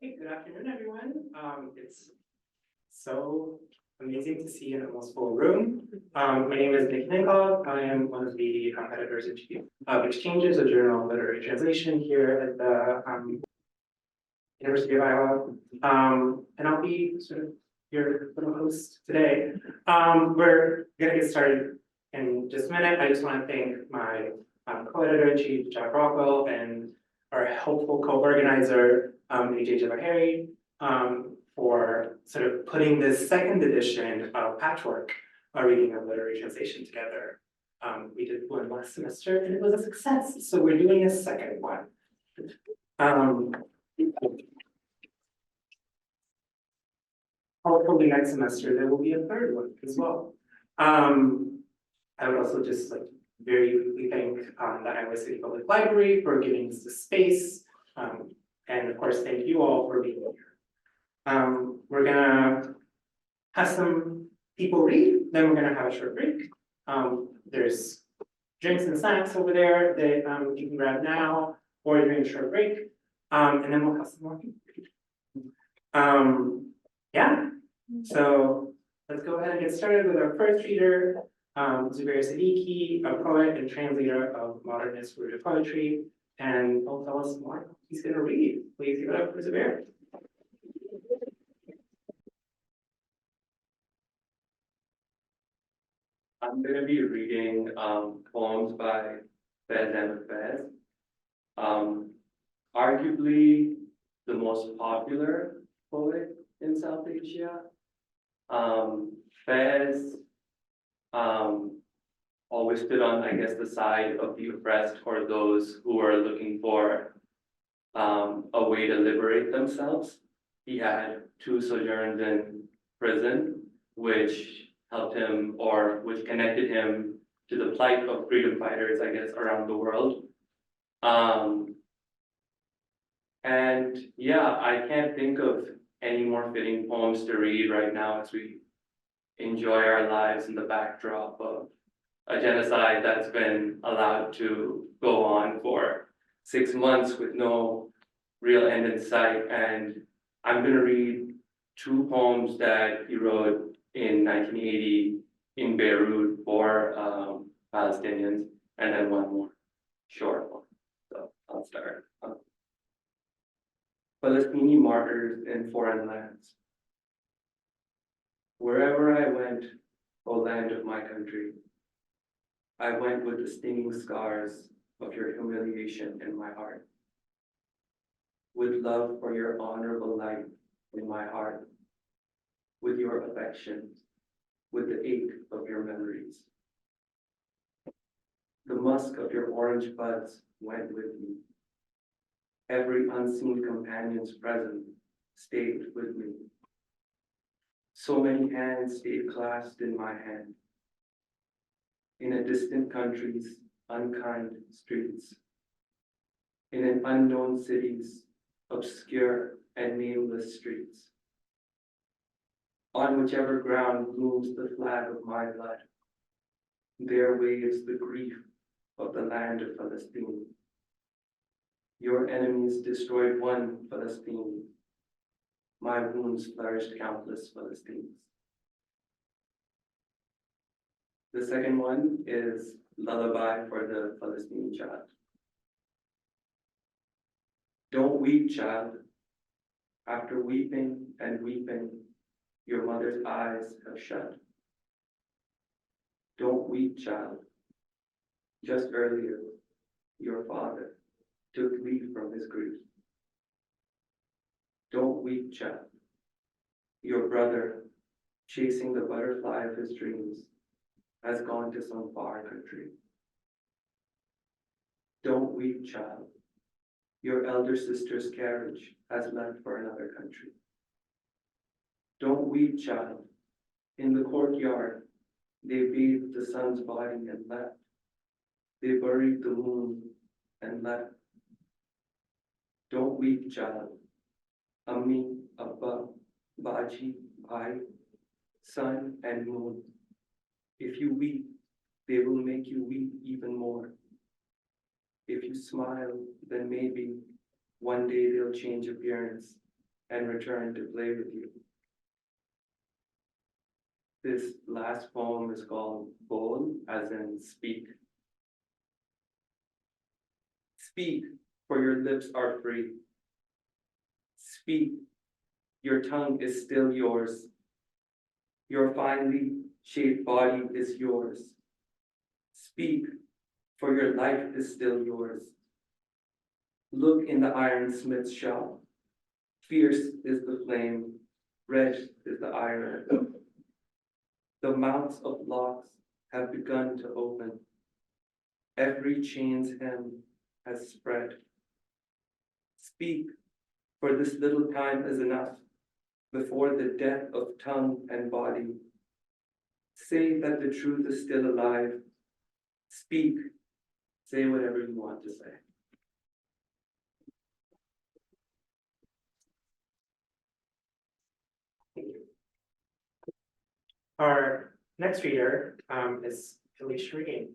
Hey, good afternoon, everyone. It's so amazing to see an almost full room. My name is Nick Ninkov. I am one of the editors in chief of Exchanges, a journal of literary translation here at the University of Iowa. And I'll be sort of your little host today. We're gonna get started in just a minute. I just want to thank my co-editor in chief, Jack Rockwell, and our helpful co-organizer, AJ Javahari, for sort of putting this second edition of Patchwork, a reading of literary translation together. We did one last semester and it was a success, so we're doing a second one. Hopefully next semester there will be a third one as well. I would also just like very quickly thank the Iowa City Public Library for giving us the space. And of course, thank you all for being here. We're gonna have some people read, then we're gonna have a short break. There's drinks and snacks over there that you can grab now or during a short break. And then we'll have some more people read. Yeah, so let's go ahead and get started with our first reader, Zubair Siddiqui, a poet and translator of modernist rooted poetry, and he'll tell us more what he's going to read. Please give it up for Zubair. I'm going to be reading poems by Faiz Ahmed Faiz, arguably the most popular poet in South Asia. Faiz always stood on, I guess, the side of the oppressed or those who are looking for a way to liberate themselves. He had 2 sojourns in prison, which helped him or which connected him to the plight of freedom fighters, I guess, around the world. And yeah, I can't think of any more fitting poems to read right now as we enjoy our lives in the backdrop of a genocide that's been allowed to go on for 6 months with no real end in sight. And I'm going to read 2 poems that he wrote in 1980 in Beirut for Palestinians, and then one more short one. So I'll start. Palestinian martyrs in foreign lands. Wherever I went, O land of my country, I went with the stinging scars of your humiliation in my heart, with love for your honorable life in my heart, with your affection, with the ache of your memories. The musk of your orange buds went with me. Every unseen companion's presence stayed with me. So many hands stayed clasped in my hand. In a distant country's unkind streets. In an unknown city's obscure and nameless streets. On whichever ground blooms the flag of my blood, there waves the grief of the land of Palestine. Your enemies destroyed one Palestine. My wounds flourished countless Palestines. The second one is Lullaby for the Palestinian Child. Don't weep, child. After weeping and weeping, your mother's eyes have shut. Don't weep, child. Just earlier, your father took leave from his grief. Don't weep, child. Your brother, chasing the butterfly of his dreams, has gone to some far country. Don't weep, child. Your elder sister's carriage has left for another country. Don't weep, child. In the courtyard, they bathed the sun's body and left. They buried the moon and left. Don't weep, child. Ammi, Abba, Baji, Bhai, sun and moon. If you weep, they will make you weep even more. If you smile, then maybe one day they'll change appearance and return to play with you. This last poem is called Bol, as in speak. Speak, for your lips are free. Speak, your tongue is still yours. Your finely shaped body is yours. Speak, for your life is still yours. Look in the ironsmith's shop. Fierce is the flame, red is the iron. The mouths of locks have begun to open. Every chain's hem has spread. Speak, for this little time is enough, before the death of tongue and body. Say that the truth is still alive. Speak, say whatever you want to say. Thank you. Our next reader is Hilly Shreen.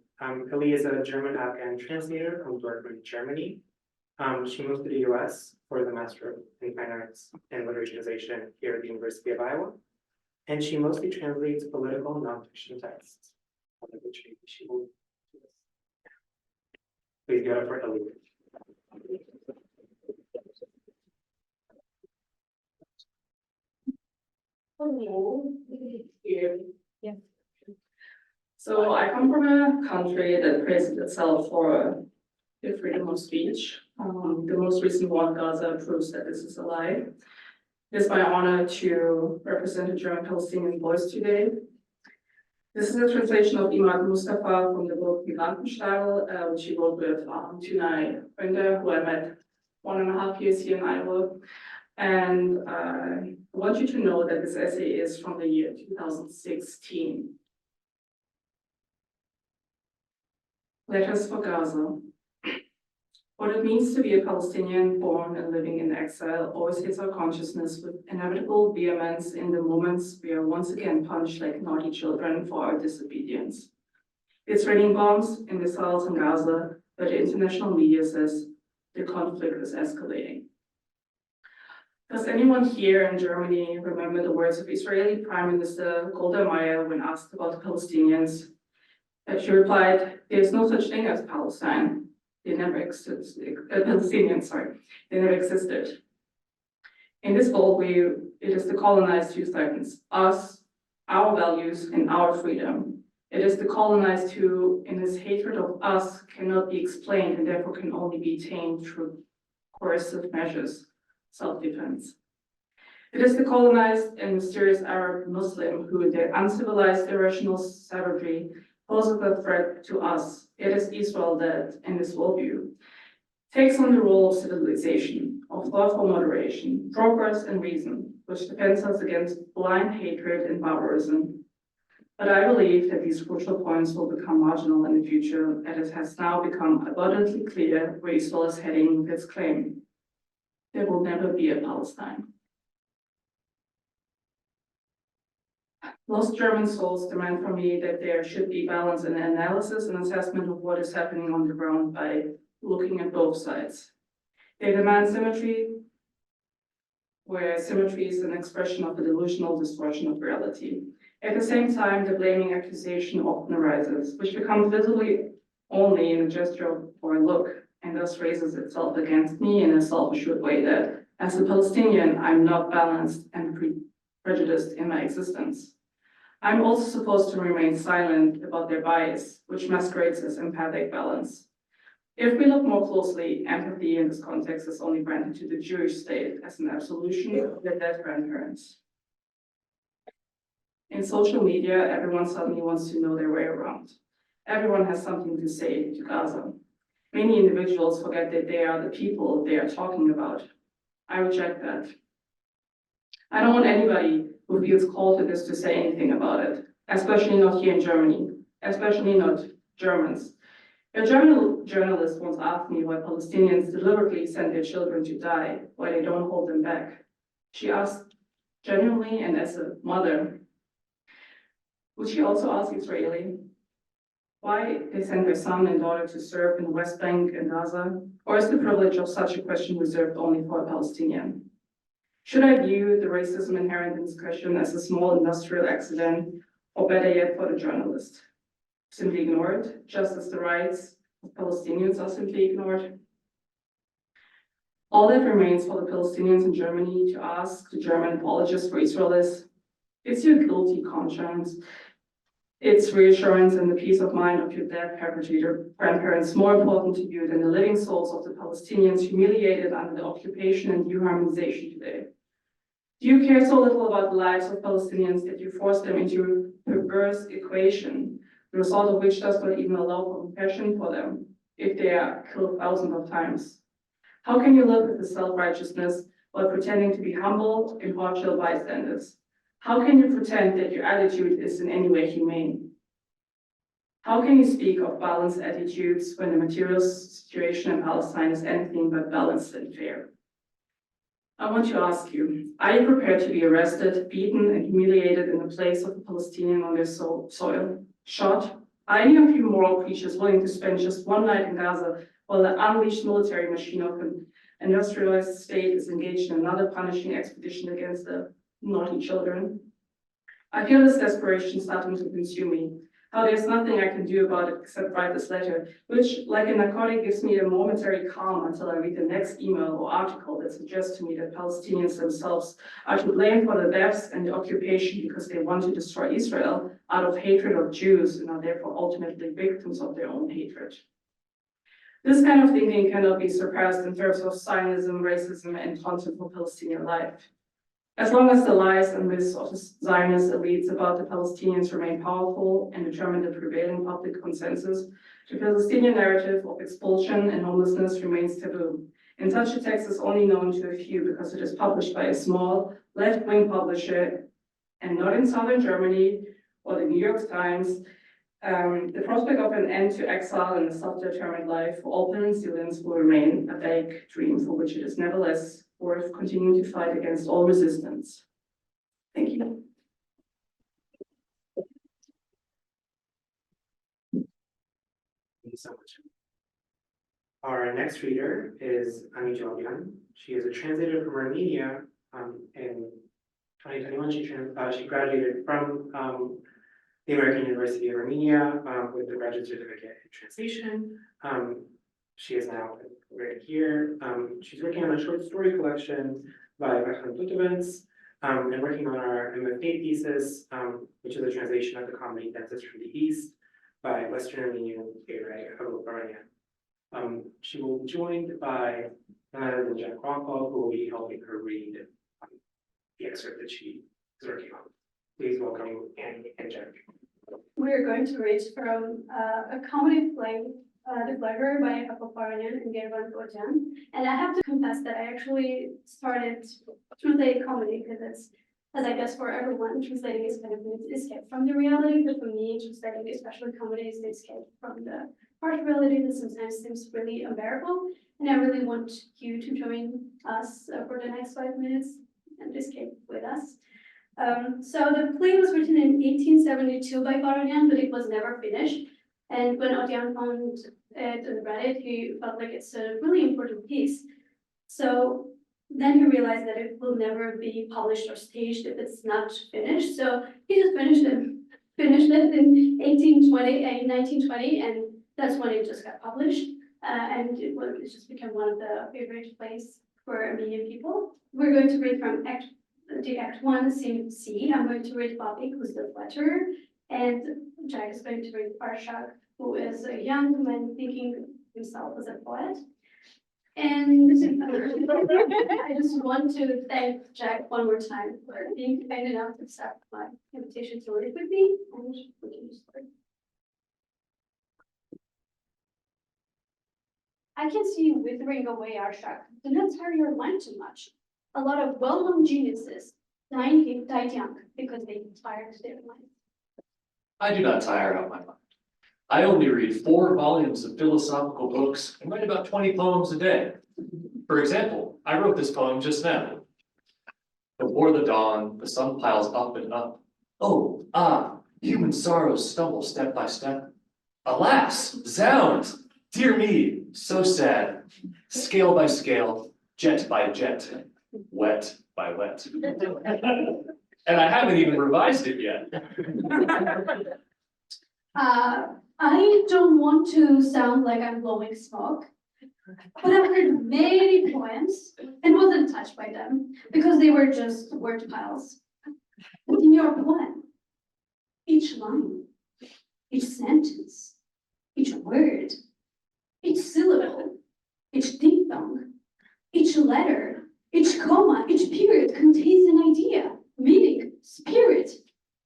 Hilly is a German-Afghan translator from Dortmund, Germany. She moved to the US for the Master in Fine Arts and Literature Translation here at the University of Iowa. And she mostly translates political nonfiction texts. Which she will do this. Please give it up for Hilly. Hello. Yeah. So I come from a country that praises itself for the freedom of speech. The most recent one, Gaza, proves that this is a lie. It is my honor to represent the German Palestinian voice today. This is a translation of Imad Mustafa from the book Migrantenstadel, which he wrote with Tunai Önder, who I met 1.5 years here in Iowa. And I want you to know that this essay is from the year 2016. Letters for Gaza. What it means to be a Palestinian born and living in exile always hits our consciousness with inevitable vehemence in the moments we are once again punished like naughty children for our disobedience. It's raining bombs in missiles in Gaza, but the international media says the conflict is escalating. Does anyone here in Germany remember the words of Israeli Prime Minister Golda Meir when asked about the Palestinians? She replied, "There's no such thing as Palestine. They never existed. Palestinians, sorry, they never existed." In this bold view, it is the colonized who threatens us, our values, and our freedom. It is the colonized who, in his hatred of us, cannot be explained and therefore can only be tamed through coercive measures, self-defense. It is the colonized and mysterious Arab Muslim who, their uncivilized, irrational savagery, poses a threat to us. It is Israel that, in this worldview, takes on the role of civilization, of thoughtful moderation, progress, and reason, which defends us against blind hatred and barbarism. But I believe that these crucial points will become marginal in the future, as it has now become abundantly clear where Israel is heading with its claim. There will never be a Palestine. Lost German souls demand from me that there should be balance in the analysis and assessment of what is happening on the ground by looking at both sides. They demand symmetry, where symmetry is an expression of the delusional distortion of reality. At the same time, the blaming accusation often arises, which becomes visibly only in a gesture or a look, and thus raises itself against me in a self-assured way that, as a Palestinian, I'm not balanced and prejudiced in my existence. I'm also supposed to remain silent about their bias, which masquerades as empathic balance. If we look more closely, empathy in this context is only granted to the Jewish state as an absolution of their dead grandparents. In social media, everyone suddenly wants to know their way around. Everyone has something to say to Gaza. Many individuals forget that they are the people they are talking about. I reject that. I don't want anybody who feels called to this to say anything about it, especially not here in Germany, especially not Germans. A German journalist once asked me why Palestinians deliberately send their children to die, why they don't hold them back. She asked genuinely and as a mother. Would she also ask Israeli why they send their son and daughter to serve in the West Bank and Gaza? Or is the privilege of such a question reserved only for a Palestinian? Should I view the racism inherent in this question as a small industrial accident, or better yet for the journalist? Simply ignore it, just as the rights of Palestinians are simply ignored? All that remains for the Palestinians in Germany to ask the German apologist for Israel is your guilty conscience, its reassurance and the peace of mind of your dead perpetrator grandparents more important to you than the living souls of the Palestinians humiliated under the occupation and dehumanization today? Do you care so little about the lives of Palestinians that you force them into a perverse equation, the result of which does not even allow for compassion for them if they are killed thousands of times? How can you live with the self-righteousness while pretending to be humble, impartial bystanders? How can you pretend that your attitude is in any way humane? How can you speak of balanced attitudes when the material situation in Palestine is anything but balanced and fair? I want to ask you, are you prepared to be arrested, beaten, and humiliated in the place of a Palestinian on their soil? Shot? Are any of you moral creatures willing to spend just one night in Gaza while the unleashed military machine of an industrialized state is engaged in another punishing expedition against the naughty children? I feel this desperation starting to consume me. How there's nothing I can do about it except write this letter, which, like a narcotic, gives me a momentary calm until I read the next email or article that suggests to me that Palestinians themselves are to blame for the deaths and the occupation because they want to destroy Israel out of hatred of Jews and are therefore ultimately victims of their own hatred. This kind of thinking cannot be surpassed in terms of Zionism, racism, and contempt for Palestinian life. As long as the lies and myths of the Zionist elites about the Palestinians remain powerful and determine the prevailing public consensus, the Palestinian narrative of expulsion and homelessness remains taboo. And such a text is only known to a few because it is published by a small left-wing publisher and not in southern Germany or the New York Times. The prospect of an end to exile and a self-determined life for all Palestinians will remain a vague dream for which it is nevertheless worth continuing to fight against all resistance. Thank you. Thank you so much. Our next reader is Ami Jovian. She is a translator from Armenia. In 2021, she graduated from the American University of Armenia with a graduate certificate in translation. She is now right here. She's working on a short story collection by Vachlan Tutovens, and working on our MFA thesis, which is a translation of the comedy Dances from the East by Western Armenian playwright Harun. She will be joined by none other than Jack Rockwell, who will be helping her read the excerpt that she is working on. Please welcome Annie and Jack. We're going to read from a comedy play, The Clever by Apopharian and Gervan Bojan. And I have to confess that I actually started translating comedy because it's, as I guess for everyone, translating is kind of an escape from the reality. But for me, translating, especially comedy, is the escape from the harsh reality that sometimes seems really unbearable. And I really want you to join us for the next 5 minutes and escape with us. So the play was written in 1872 by Baronian, but it was never finished. And when Odian found it and read it, he felt like it's a really important piece. So then he realized that it will never be published or staged if it's not finished. So he just finished it in 1920, and that's when it just got published. And it just became one of the favorite plays for Armenian people. We're going to read from Act 1, Scene C. I'm going to read Bobby, who's the fletcher, and Jack is going to read Arshak, who is a young man thinking himself as a poet. And I just want to thank Jack one more time for being kind enough to accept my invitation to read with me, and we can just start. I can see you withering away, Arshak. Do not tire your mind too much. A lot of well-known geniuses died young because they tired their mind. I do not tire out my mind. I only read 4 volumes of philosophical books and write about 20 poems a day. For example, I wrote this poem just now. Before the dawn, the sun piles up and up. Oh, human sorrows stumble step by step. Alas, zounds, dear me, so sad. Scale by scale, jet by jet. wet by wet. And I haven't even revised it yet. I don't want to sound like I'm blowing smoke, but I've heard many poems and wasn't touched by them because they were just word piles. But in your poem, each line, each sentence, each word, each syllable, each diphthong, each letter, each comma, each period contains an idea, meaning, spirit.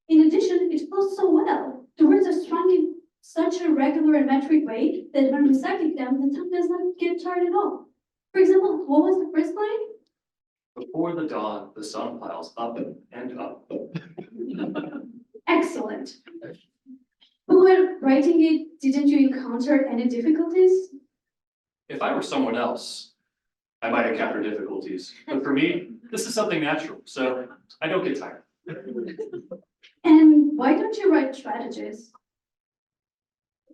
In addition, it flows so well. The words are strung in such a regular and metric way that when reciting them, the tongue does not get tired at all. For example, what was the first line? Before the dawn, the sun piles up and up. Excellent. But when writing it, didn't you encounter any difficulties? If I were someone else, I might encounter difficulties. But for me, this is something natural, so I don't get tired. And why don't you write tragedies?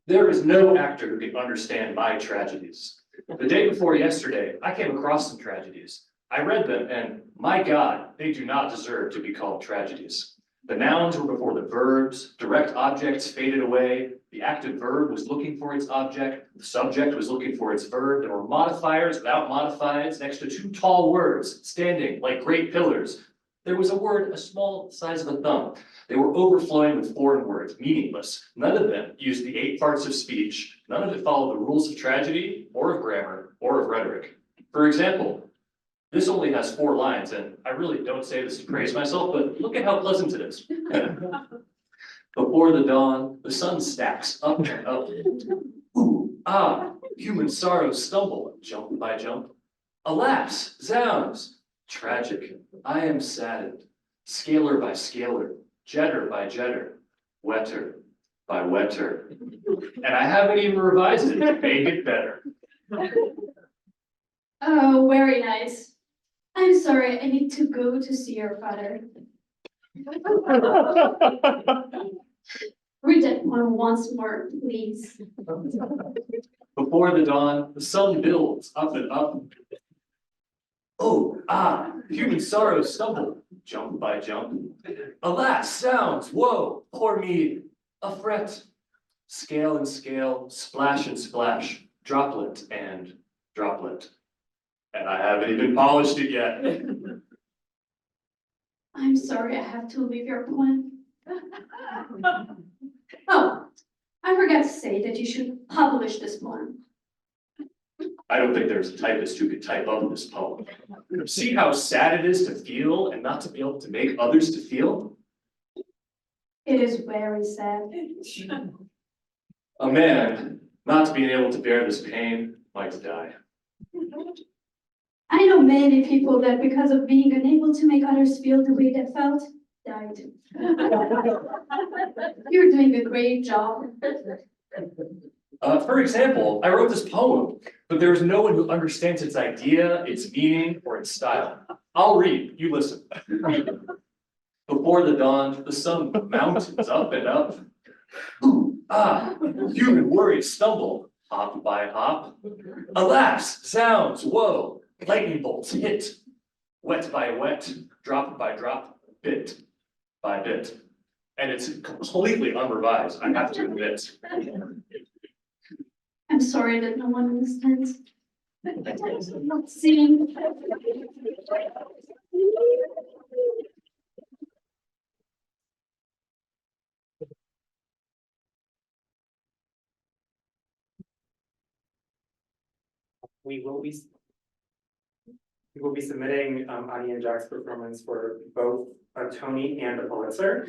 There is no actor who can understand my tragedies. The day before yesterday, I came across some tragedies. I read them, and my God, they do not deserve to be called tragedies. The nouns were before the verbs, direct objects faded away, the active verb was looking for its object, the subject was looking for its verb, there were modifiers without modifieds next to two tall words standing like great pillars. There was a word a small size of a thumb. They were overflowing with foreign words, meaningless. None of them used the 8 parts of speech. None of it followed the rules of tragedy, or of grammar, or of rhetoric. For example, this only has 4 lines, and I really don't say this to praise myself, but look at how pleasant it is. Before the dawn, the sun stacks up and up. Ooh, ah, human sorrows stumble, jump by jump. Alas, zounds, tragic, I am saddened. Scalar by scalar, jetter by jetter, wetter by wetter. And I haven't even revised it to make it better. Oh, very nice. I'm sorry, I need to go to see your father. Read that one once more, please. Before the dawn, the sun builds up and up. Oh, ah, human sorrows stumble, jump by jump. Alas, sounds, woe, poor me, a fret. Scale and scale, splash and splash, droplet and droplet. And I haven't even polished it yet. I'm sorry, I have to leave your poem. Oh, I forgot to say that you should publish this poem. I don't think there's a typist who could type up this poem. See how sad it is to feel and not to be able to make others to feel? It is very sad. A man, not being able to bear this pain, might die. I know many people that because of being unable to make others feel the way they felt, died. You're doing a great job. For example, I wrote this poem, but there is no one who understands its idea, its meaning, or its style. I'll read, you listen. Before the dawn, the sun mountains up and up. Ooh, ah, human worries stumble, hop by hop. Alas, zounds, woe, lightning bolts hit. Wet by wet, drop by drop, bit by bit. And it's completely unrevised, I have to admit. I'm sorry that no one understands. Not seeing. We will be submitting Ani and Jack's performance for both a Tony and a Pulitzer.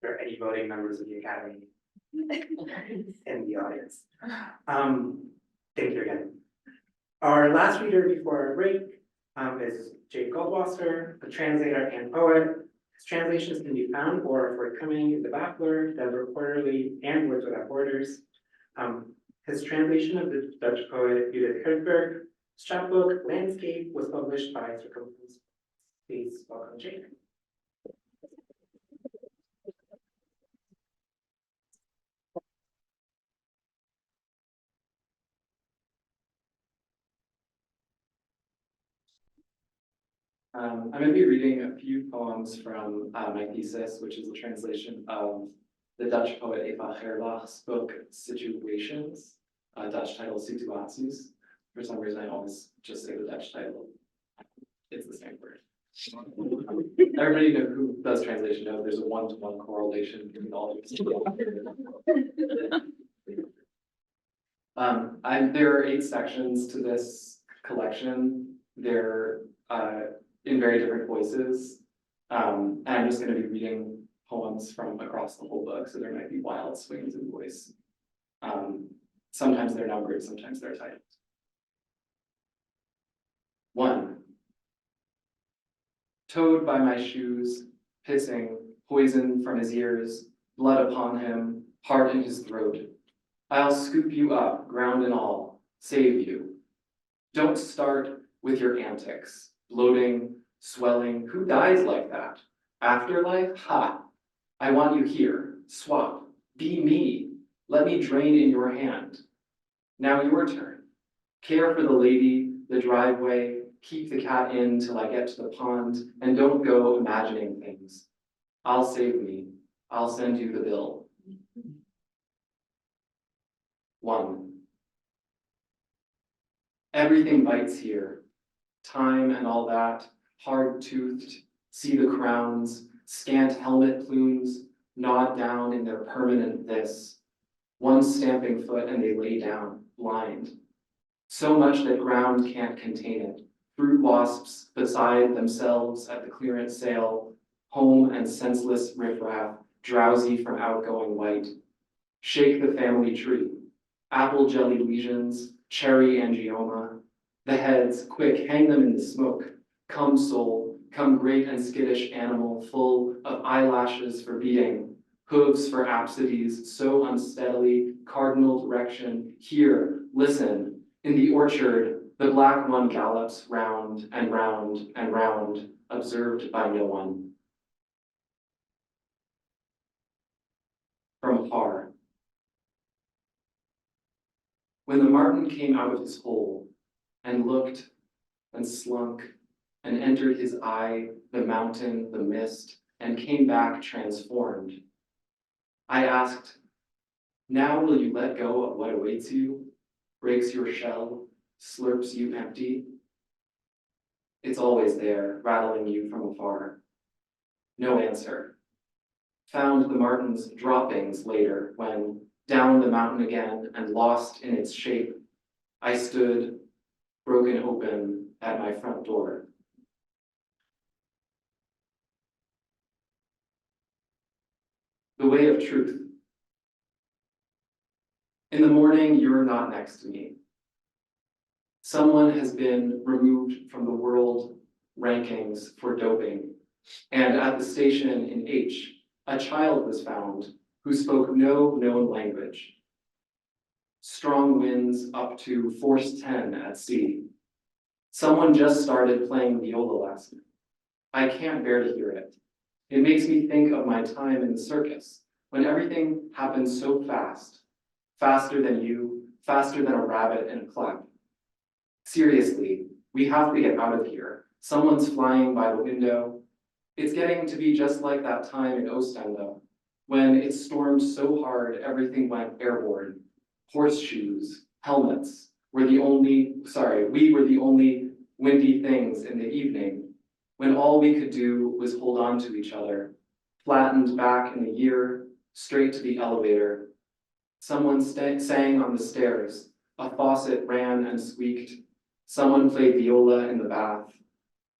For any voting members of the Academy in the audience. Thank you again. Our last reader before our break is Jake Goldwasser, a translator and poet. His translations can be found or forthcoming in the Bachelor, Denver Quarterly, and Words Without Borders. His translation of the Dutch poet Judith Hertzberg's chapbook Landscape was published by Circumstance. Please welcome Jake. I'm gonna be reading a few poems from my thesis, which is a translation of the Dutch poet Eva Gerlach's book Situations, Dutch title Situaties. For some reason, I always just say the Dutch title. It's the same word. Everybody who does translation knows there's a one-to-one correlation between all of these. There are 8 sections to this collection. They're in very different voices. And I'm just going to be reading poems from across the whole book, so there might be wild swings in voice. Sometimes they're numbered, sometimes they're titled. 1. Towed by my shoes, pissing, poison from his ears, blood upon him, heart in his throat. I'll scoop you up, ground and all, save you. Don't start with your antics, bloating, swelling. Who dies like that? Afterlife? Ha! I want you here. Swap. Be me. Let me drain in your hand. Now your turn. Care for the lady, the driveway, keep the cat in till I get to the pond, and don't go imagining things. I'll save me. I'll send you the bill. 1. Everything bites here. Time and all that, hard-toothed, see the crowns, scant helmet plumes, gnawed down in their permanent this. One stamping foot and they lay down, blind. So much that ground can't contain it. Fruit wasps beside themselves at the clearance sale, home and senseless riffraff, drowsy from outgoing white. Shake the family tree. Apple jelly lesions, cherry angioma. The heads, quick, hang them in the smoke. Come soul, come great and skittish animal, full of eyelashes for beating, hooves for apsides, so unsteadily, cardinal direction. Here, listen, in the orchard, the black one gallops round and round and round, observed by no one. From afar. When the marten came out of his hole and looked and slunk and entered his eye, the mountain, the mist, and came back transformed, I asked, now will you let go of what awaits you, breaks your shell, slurps you empty? It's always there, rattling you from afar. No answer. Found the marten's droppings later when, down the mountain again and lost in its shape, I stood, broken open, at my front door. The way of truth. In the morning, you're not next to me. Someone has been removed from the world rankings for doping, and at the station in H, a child was found who spoke no known language. Strong winds up to force 10 at sea. Someone just started playing viola last night. I can't bear to hear it. It makes me think of my time in the circus, when everything happens so fast, faster than you, faster than a rabbit in a clap. Seriously, we have to get out of here. Someone's flying by the window. It's getting to be just like that time in Ostende, when it stormed so hard everything went airborne. Horseshoes, helmets we were the only windy things in the evening, when all we could do was hold on to each other, flattened back in the year, straight to the elevator. Someone sang on the stairs, a faucet ran and squeaked, someone played viola in the bath,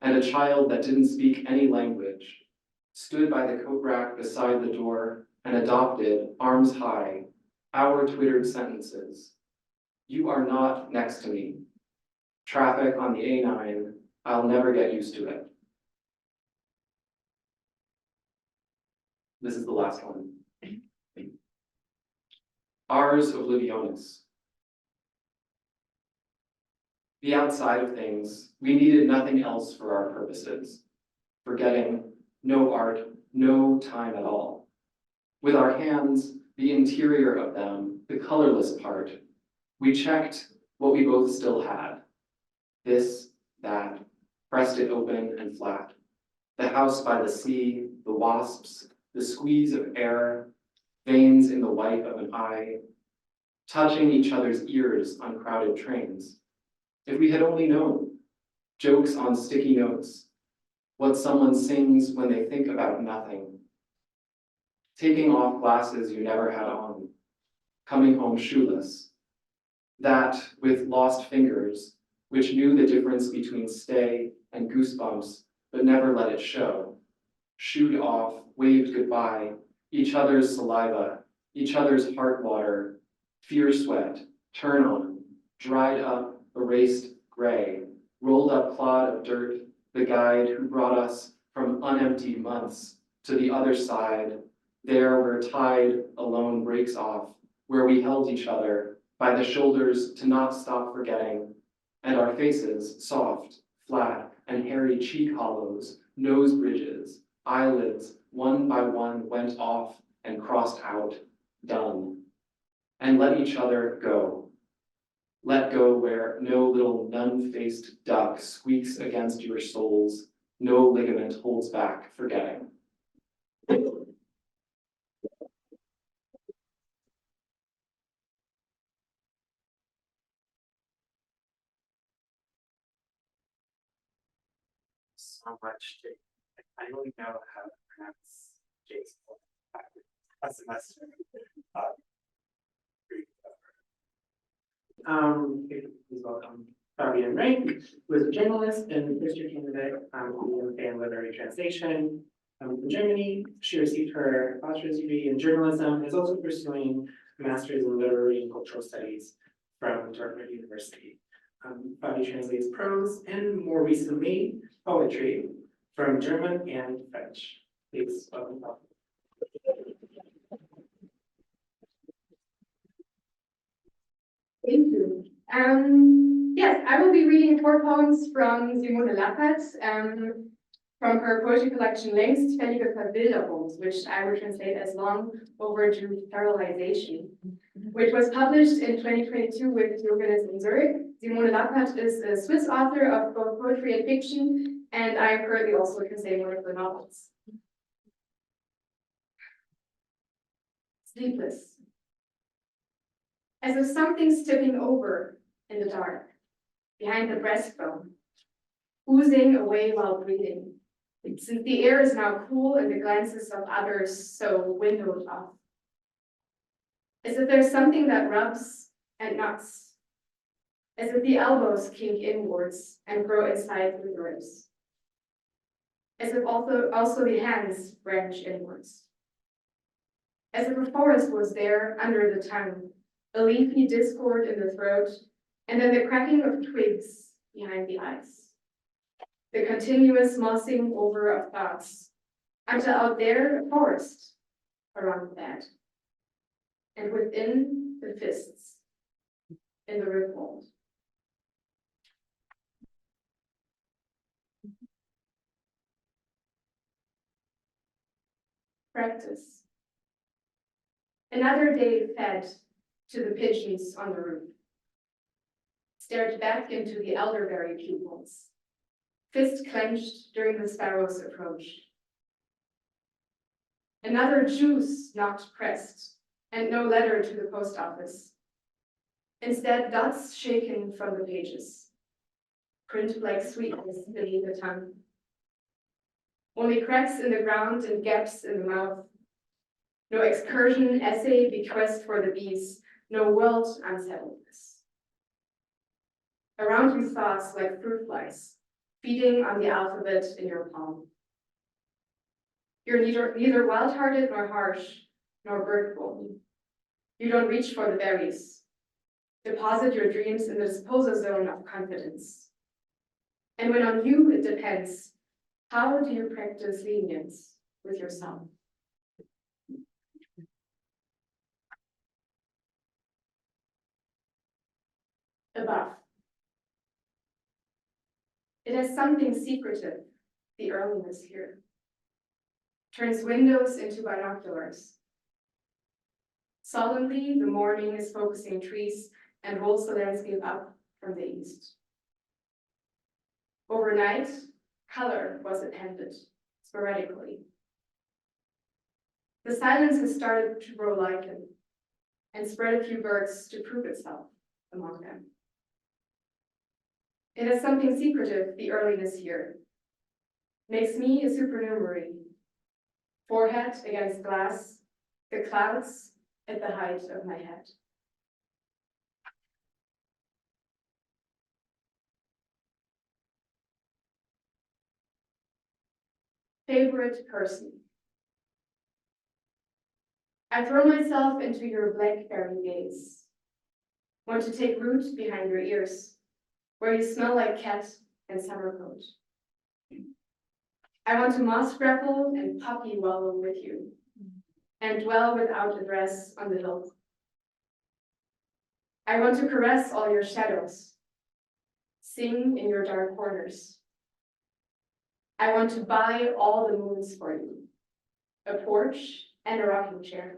and a child that didn't speak any language stood by the coat rack beside the door and adopted, arms high, our twittered sentences. You are not next to me. Traffic on the A9, I'll never get used to it. This is the last one. Ars oblivionis. The outside of things, we needed nothing else for our purposes. Forgetting, no art, no time at all. With our hands, the interior of them, the colorless part, we checked what we both still had. This, that, pressed it open and flat. The house by the sea, the wasps, the squeeze of air, veins in the white of an eye, touching each other's ears on crowded trains. If we had only known, jokes on sticky notes, what someone sings when they think about nothing. Taking off glasses you never had on, coming home shoeless. That with lost fingers, which knew the difference between stay and goosebumps, but never let it show. Shooed off, waved goodbye, each other's saliva, each other's heart water, fear sweat, turn on, dried up, erased gray, rolled up clod of dirt, the guide who brought us from unemptied months to the other side, there where tide alone breaks off, where we held each other by the shoulders to not stop forgetting, and our faces, soft, flat, and hairy cheek hollows, nose bridges, eyelids, one by one went off and crossed out, done. And let each other go. Let go where no little nun-faced duck squeaks against your soles, no ligament holds back forgetting. So much Jake. I finally know how to pronounce Jake's full name. A semester. Please welcome Fabian Rank, who is a journalist and first-year candidate in literary translation from Germany. She received her bachelor's degree in journalism and is also pursuing a master's in literary and cultural studies from Dartmouth University. Fabi translates prose and more recently poetry from German and French. Please welcome Fabi. Thank you. Yes, I will be reading 4 poems from Simone Lappert, from her poetry collection Längstfällige Verwilderung, which I would translate as long overdue feralization, which was published in 2022 with Diogenes in Zurich. Simone Lappert is a Swiss author of both poetry and fiction, and I am currently also translating one of the novels. Sleepless. As if something's tipping over in the dark, behind the breastbone, oozing away while breathing, since the air is now cool and the glances of others so windowed off. As if there's something that rubs and knocks, as if the elbows kink inwards and grow inside through the ribs, as if also the hands branch inwards, as if a forest was there under the tongue, a leafy discord in the throat, and then the cracking of twigs behind the eyes. The continuous mossing over of thoughts, until out there a forest around the bed, and within the fists in the rib mold. Practice. Another day fed to the pigeons on the roof. Stared back into the elderberry pupils, fist clenched during the sparrow's approach. Another juice not pressed, and no letter to the post office. Instead, dots shaken from the pages, print like sweetness beneath the tongue. Only cracks in the ground and gaps in the mouth. No excursion, essay, bequest for the bees, no world unsettledness. Around you thoughts like fruit flies, feeding on the alphabet in your palm. You're neither wild-hearted nor harsh, nor bird-born. You don't reach for the berries. Deposit your dreams in the disposal zone of confidence. And when on you it depends, how do you practice lenience with yourself? Above. It has something secretive, the earliness here. Turns windows into binoculars. Solemnly, the morning is focusing trees and rolls the landscape up from the east. Overnight, color was appended sporadically. The silence has started to grow lichen and spread a few birds to prove itself among them. It has something secretive, the earliness here. Makes me a supernumerary. Forehead against glass, the clouds at the height of my head. Favorite person. I throw myself into your blackberry gaze. Want to take root behind your ears, where you smell like cat and summer coat. I want to moss grapple and puppy wallow with you, and dwell without address on the hill. I want to caress all your shadows, sing in your dark corners. I want to buy all the moons for you, a porch and a rocking chair.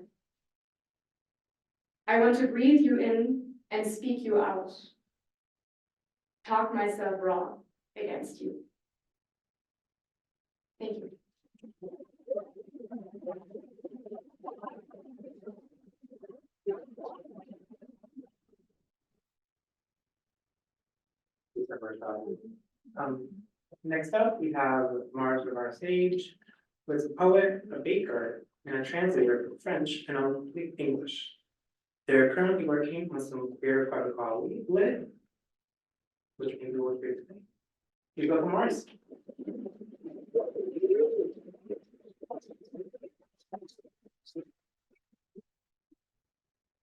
I want to breathe you in and speak you out, talk myself raw against you. Thank you. Next up, we have Mars of our stage, who is a poet, a baker, and a translator from French and only English. They're currently working on some queer protocol lit, which maybe we'll hear today. Please welcome Mars.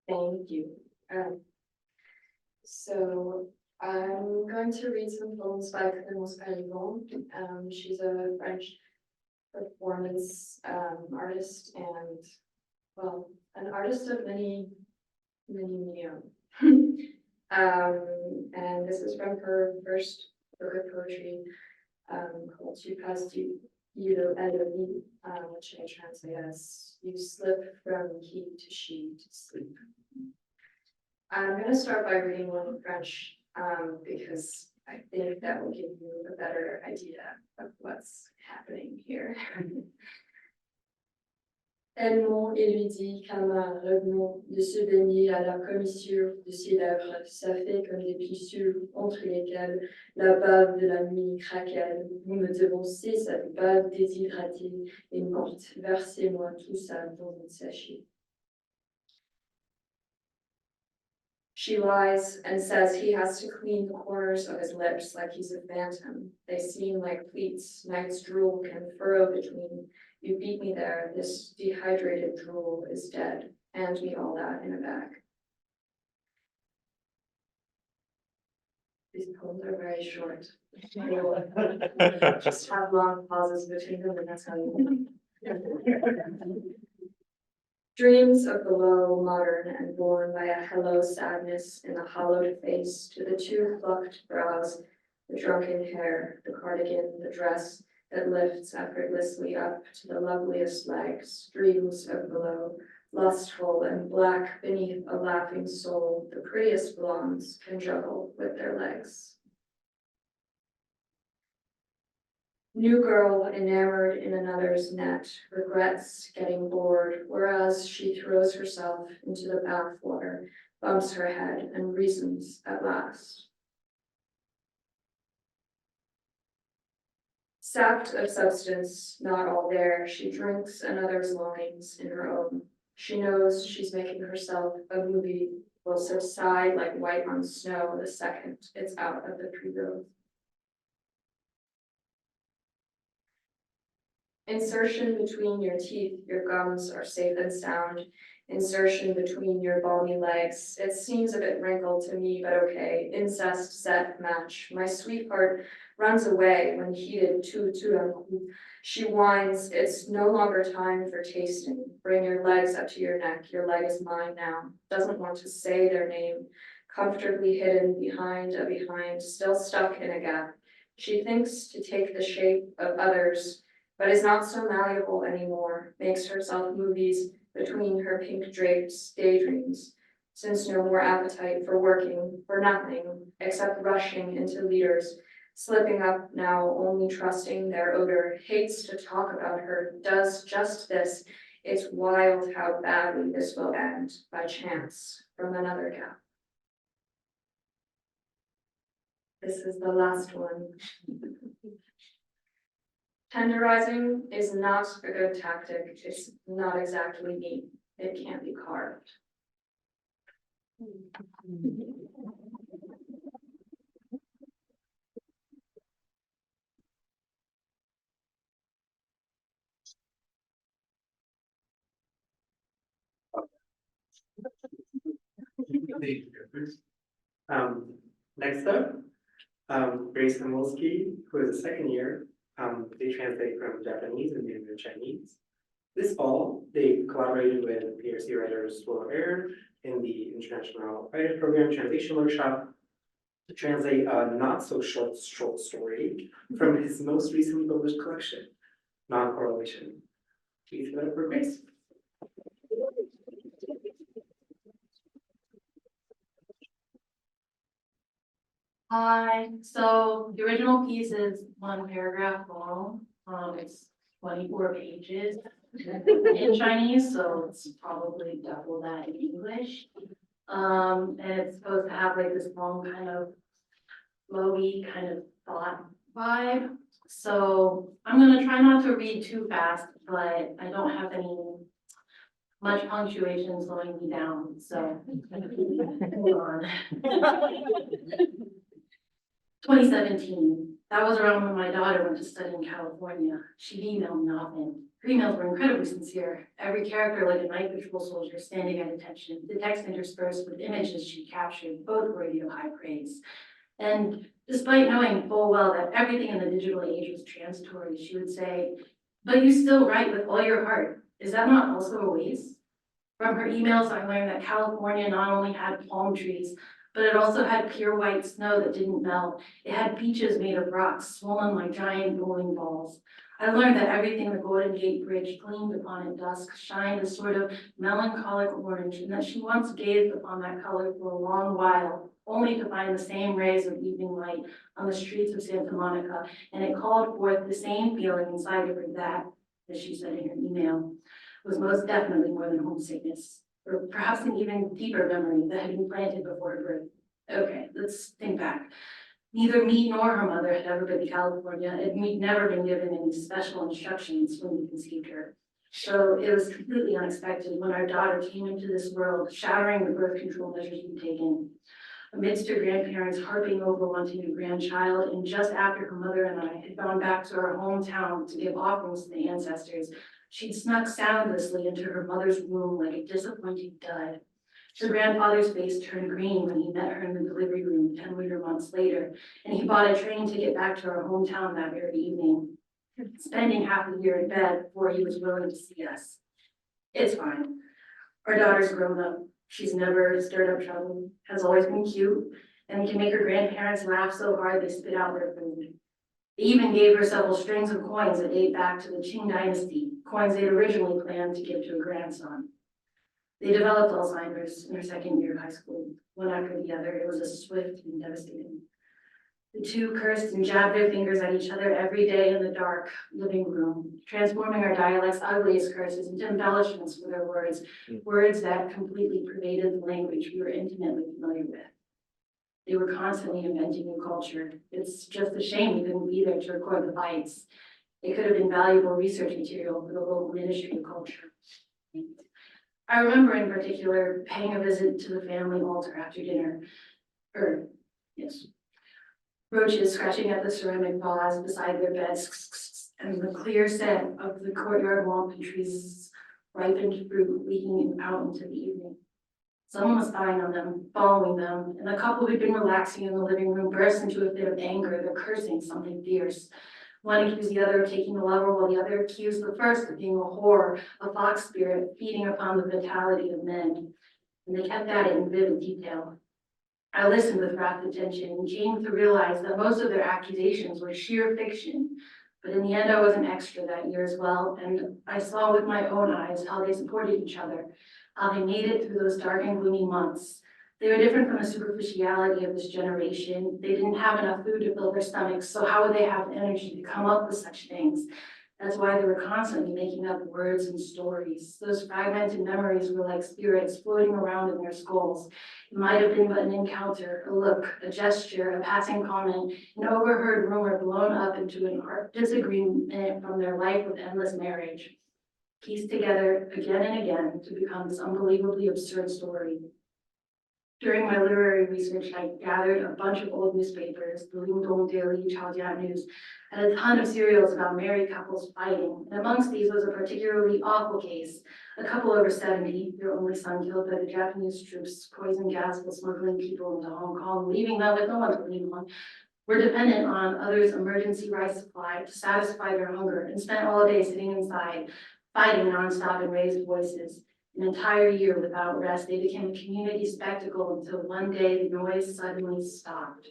Thank you. So I'm going to read some poems by Clémence Parigon. She's a French performance artist and, well, an artist of many media. And this is from her first book of poetry called Tu passes du îlot à la vie, which I translate as you slip from he to she to sleep. I'm going to start by reading one in French because I think that will give you a better idea of what's happening here. Edmond et lui dit, Camar, revenons de se baigner à la commissure de ses lèvres, ça fait comme des plissures entre lesquelles la bave de la nuit craquelle. Vous me devancez cette bave déshydratée et morte, versez-moi tout ça dans un sachet. She lies and says he has to clean the corners of his lips like he's a phantom. They seem like pleats night's drool can furrow between. You beat me there, this dehydrated drool is dead. Hand me all that in a bag. These poems are very short. Just have long pauses between them, and that's how you. Dreams of the low, modern, and born by a hello sadness in the hollowed face to the two plucked brows, the drunken hair, the cardigan, the dress that lifts effortlessly up to the loveliest legs, dreams of below, lustful and black beneath a laughing soul, the prettiest blondes can juggle with their legs. New girl enamored in another's net, regrets getting bored, whereas she throws herself into the bathwater, bumps her head, and reasons at last. Sapped of substance, not all there, she drinks another's longings in her own. She knows she's making herself a movie, will subside like white on snow the second it's out of the pre-growth. Insertion between your teeth, your gums are safe and sound. Insertion between your balmy legs. It seems a bit wrinkled to me, but okay. Incest, set, match. My sweetheart runs away when heated tout d'un coup. She whines, it's no longer time for tasting. Bring your legs up to your neck. Your leg is mine now. Doesn't want to say their name. Comfortably hidden behind a behind, still stuck in a gap. She thinks to take the shape of others, but is not so malleable anymore, makes herself movies between her pink drapes, daydreams, since no more appetite for working, for nothing, except rushing into leaders, Slipping up now, only trusting their odor, hates to talk about her, does just this. It's wild how badly this will end by chance from another gal. This is the last one. Tenderizing is not a good tactic. It's not exactly meat. It can't be carved. Next up, Grace Hamolsky, who is a second year, they translate from Japanese and into Chinese. This fall, they collaborated with PRC writers Will Air in the International Writers Program Translation Workshop to translate a not so short story from his most recently published collection, Non-Correlation. Please give it up for Grace. Hi, so the original piece is one paragraph long, it's 24 pages in Chinese, so it's probably double that in English. And it's supposed to have like this long kind of flowy kind of thought vibe. So I'm gonna try not to read too fast, but I don't have much punctuation slowing me down, so hold on. 2017, that was around when my daughter went to study in California. She emailed me often. Her emails were incredibly sincere. Every character like a night patrol soldier standing at attention. The text interspersed with images she captured, both worthy of high praise. And despite knowing full well that everything in the digital age was transitory, she would say, "But you still write with all your heart. Is that not also a waste?" From her emails, I learned that California not only had palm trees, but it also had pure white snow that didn't melt. It had beaches made of rocks, swollen like giant bowling balls. I learned that everything the Golden Gate Bridge gleamed upon at dusk shined a sort of melancholic orange, and that she once gazed upon that color for a long while, only to find the same rays of evening light on the streets of Santa Monica, and it called forth the same feeling inside of her that, as she said in her email, was most definitely more than homesickness, or perhaps an even deeper memory that had been planted before her birth. Okay, let's think back. Neither me nor her mother had ever been to California, and we'd never been given any special instructions when we conceived her. So it was completely unexpected when our daughter came into this world, shattering the birth control measures we'd taken. Amidst her grandparents harping over wanting a grandchild, and just after her mother and I had gone back to our hometown to give offerings to the ancestors, she'd snuck soundlessly into her mother's womb like a disappointed dud. Her grandfather's face turned green when he met her in the delivery room 10 later months later, and he bought a train ticket back to our hometown that very evening, spending half the year in bed before he was willing to see us. It's fine. Our daughter's grown up. She's never stirred up trouble, has always been cute, and can make her grandparents laugh so hard they spit out their food. They even gave her several strings of coins that date back to the Qing dynasty, coins they'd originally planned to give to a grandson. They developed Alzheimer's in her second year of high school. One after the other, it was a swift and devastating. The two cursed and jabbed their fingers at each other every day in the dark living room, transforming our dialect's ugliest curses into embellishments for their words, words that completely pervaded the language we were intimately familiar with. They were constantly inventing new culture. It's just a shame we couldn't be there to record the bites. It could have been valuable research material for the local Ministry of Culture. I remember in particular paying a visit to the family altar after dinner. Roaches scratching at the ceramic vase beside their beds, and the clear scent of the courtyard wampum trees' ripened fruit leaking out into the evening. Someone was spying on them, following them, and the couple who'd been relaxing in the living room burst into a fit of anger. They're cursing something fierce. One accused the other of taking the lover, while the other accused the first of being a whore, a fox spirit feeding upon the vitality of men. And they kept at it in vivid detail. I listened with rapt attention and came to realize that most of their accusations were sheer fiction. But in the end, I was an extra that year as well, and I saw with my own eyes how they supported each other, how they made it through those dark and gloomy months. They were different from the superficiality of this generation. They didn't have enough food to fill their stomachs, so how would they have the energy to come up with such things? That's why they were constantly making up words and stories. Those fragmented memories were like spirits floating around in their skulls. It might have been but an encounter, a look, a gesture, a passing comment, an overheard rumor blown up into an art disagreement from their life of endless marriage, pieced together again and again to become this unbelievably absurd story. During my literary research, I gathered a bunch of old newspapers, the Lingdong Daily Chaodian News, and a ton of serials about married couples fighting. And amongst these was a particularly awful case. A couple over 70, their only son killed by the Japanese troops, poison gas while smuggling people into Hong Kong, leaving them with no one to lean on, were dependent on others' emergency rice supply to satisfy their hunger and spent all day sitting inside, fighting nonstop in raised voices. An entire year without rest, they became a community spectacle until one day the noise suddenly stopped.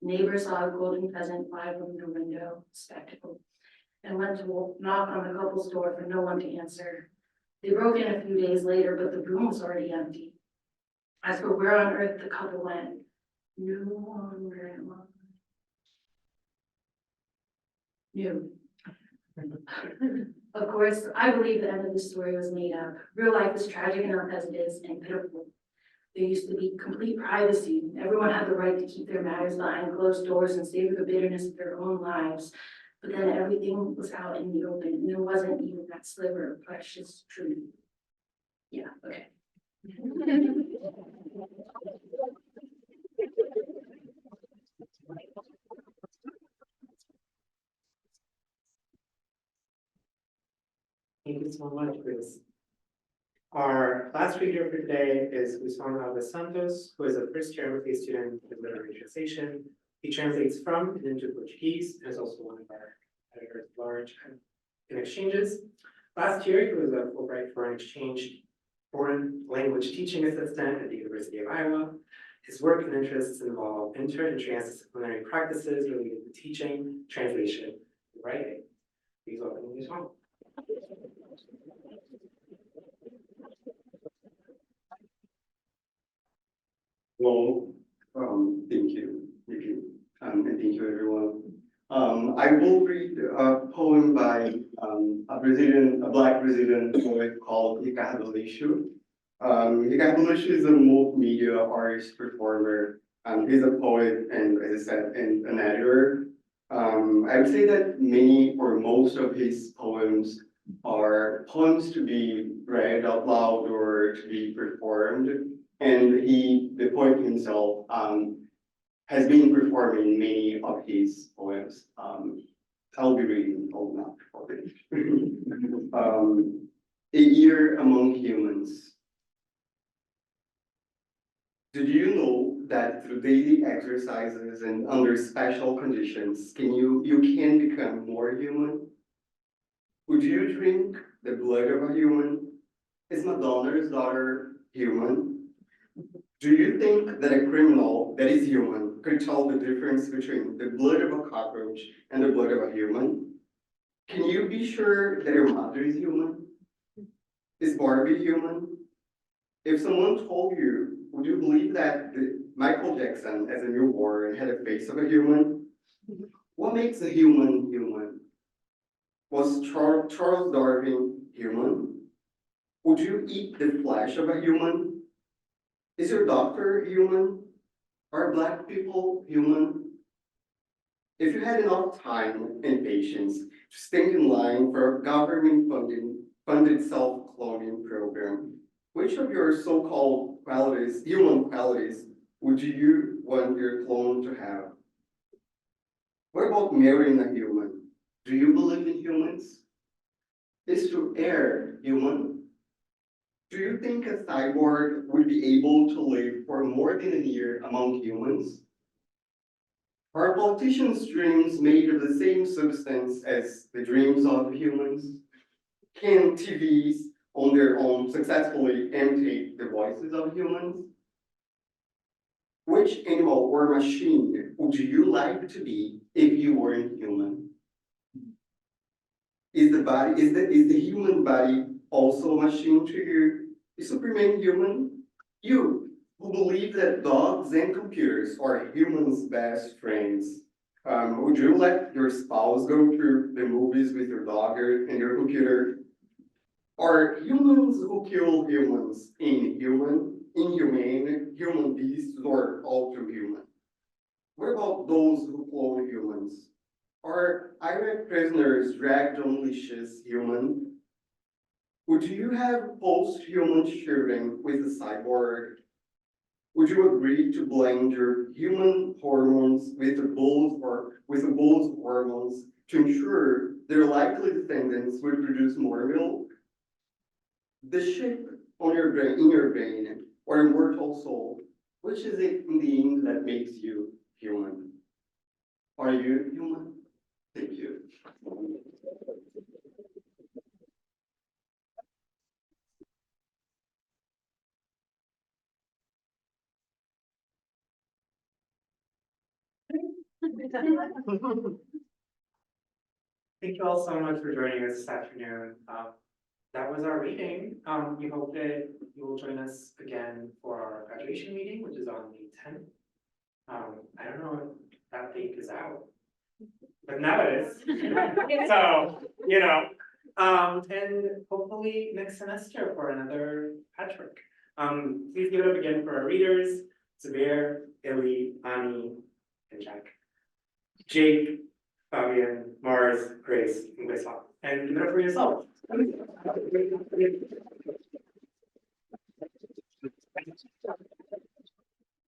Neighbors saw a golden pheasant fly from their window, spectacle, and went to knock on the couple's door for no one to answer. They broke in a few days later, but the room was already empty. As for where on earth the couple went, no one knew. Of course, I believe the end of the story was made up. Real life is tragic enough as it is and pitiful. There used to be complete privacy. Everyone had the right to keep their matters behind closed doors and savor the bitterness of their own lives. But then everything was out in the open, and there wasn't even that sliver of precious truth. Yeah, okay. Thank you so much, Chris. Our last reader for today is Guzman Alves Santos, who is a first-year MFA student in literary translation. He translates from and into Portuguese and is also one of our editors at large in exchanges. Last year, he was a Fulbright foreign language teaching assistant at the University of Iowa. His work and interests involve inter and transdisciplinary practices related to teaching, translation, and writing. Please welcome Guzman. Well, thank you, and thank you everyone. I will read a poem by a Black Brazilian poet called Ricardo Lixo. Ricardo Lixo is a multimedia artist performer. He's a poet and, as I said, and an editor. I would say that many or most of his poems are poems to be read out loud or to be performed. And the poet himself, has been performing many of his poems. I'll be reading all now for it. A Year Among Humans. Did you know that through daily exercises and under special conditions, you can become more human? Would you drink the blood of a human? Is Madonna's daughter human? Do you think that a criminal that is human could tell the difference between the blood of a cockroach and the blood of a human? Can you be sure that your mother is human? Is Barbie human? If someone told you, would you believe that Michael Jackson, as a newborn, had a face of a human? What makes a human human? Was Charles Darwin human? Would you eat the flesh of a human? Is your doctor human? Are Black people human? If you had enough time and patience to stand in line for a government-funded self-cloning program, which of your so-called qualities, human qualities, would you want your clone to have? What about marrying a human? Do you believe in humans? Is to err human? Do you think a cyborg would be able to live for more than a year among humans? Are politicians' dreams made of the same substance as the dreams of humans? Can TVs on their own successfully imitate the voices of humans? Which animal or machine would you like to be if you weren't human? Is the human body also a machine to you? Is Superman human? You, who believe that dogs and computers are humans' best friends. Would you let your spouse go to the movies with your dog and your computer? Are humans who kill humans inhumane, human beasts, or ultra human? What about those who clone humans? Are Iraq prisoners dragged on leashes human? Would you have post-human children with a cyborg? Would you agree to blend your human hormones with the bull's hormones to ensure their likely descendants would produce more milk? The chip on your brain, in your brain, or immortal soul, which is it in the end that makes you human? Are you human? Thank you. Thank you all so much for joining us this afternoon. That was our reading. We hope that you will join us again for our graduation meeting, which is on May 10th. I don't know if that date is out, but now it is. So, and hopefully next semester for another patchwork. Please give it up again for our readers, Sabir, Illy, Ani, and Jack. Jake, Fabian, Mars, Grace, and Wisla. And give it up for yourself.